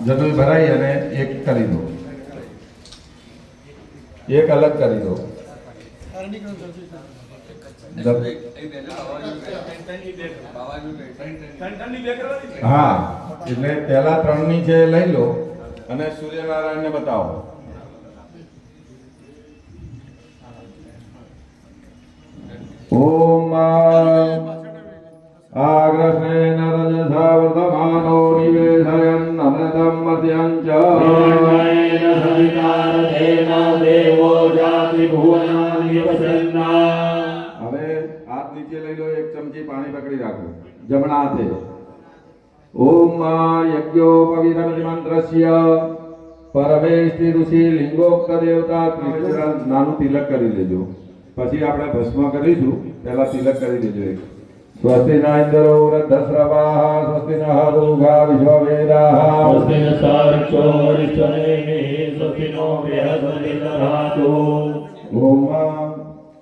જનોઈ ભરાઈ અને એક કરી દો, એક અલગ કરી દો. હા, એટલે પહેલા 3 ની છે લઈ લો અને સૂર્યનારાયણને બતાવો. ઓમ આગ્રસ્નેન રજસા વર્ધમાનો નિવેશયન અમૃતમ મધ્યં ચ હિરણ્યેન સવિતારથેન દેવો જાતિ ભુવનાનિપસન્ના. હવે હાથ નીચે લઈ લો, 1 ચમચી પાણી પકડી રાખો જમણા હાથે. ઓમ યજ્ઞોપવિતમિતિ મંત્રસ્ય પરમેષ્ટિ ઋષિ લિંગોક્ત દેવતા ત્રિજરા નાનું તિલક કરી લેજો. પછી આપણે ભસ્મ કરીશું, પહેલા તિલક કરી દેજો. એક સ્વસ્તિ ન ઇન્દ્રો વૃદ્ધસ્રવાઃ સ્વસ્તિ નઃ દુર્ગા વિશ્વવેદાઃ સ્વસ્તિ નઃ વરિષ્ઠનેમિઃ સ્વસ્તિ નો બૃહસ્પતિર્દધાતુ. ઓમ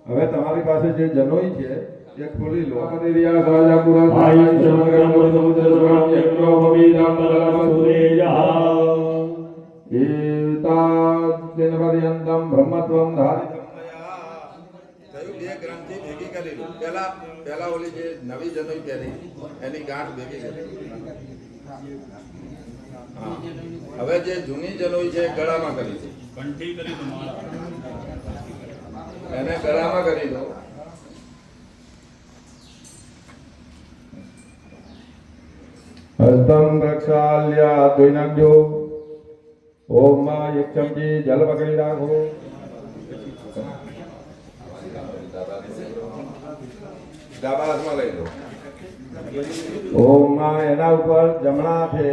હવે તમારી પાસે જે જનોઈ છે એ ખોલી લો. કદિર્યા સહજા પુરા આયં સમગ્રમ સમુદ્રસ્વરમ યજ્ઞોપવીતમ પરમસુરેયઃ. એતાદિન પર્યંતમ બ્રહ્મત્વમ ધારિતમ મયા. કયું 2 ગ્રંથિ ભેગી કરી લો. પહેલા ઓલી જે નવી જનોઈ પહેરી એની ગાંઠ ભેગી કરી. હા, હવે જે જૂની જનોઈ છે ગળામાં કરી છે, કંઠી કરી દો, એને ગળામાં કરી દો. હસ્તમ પ્રક્ષાલ્ય ધોઈ નાખજો. ઓમ 1 ચમચી જલ પકડી રાખો. ડાબા હાથમાં લઈ લો. ઓમ એના ઉપર જમણા હાથે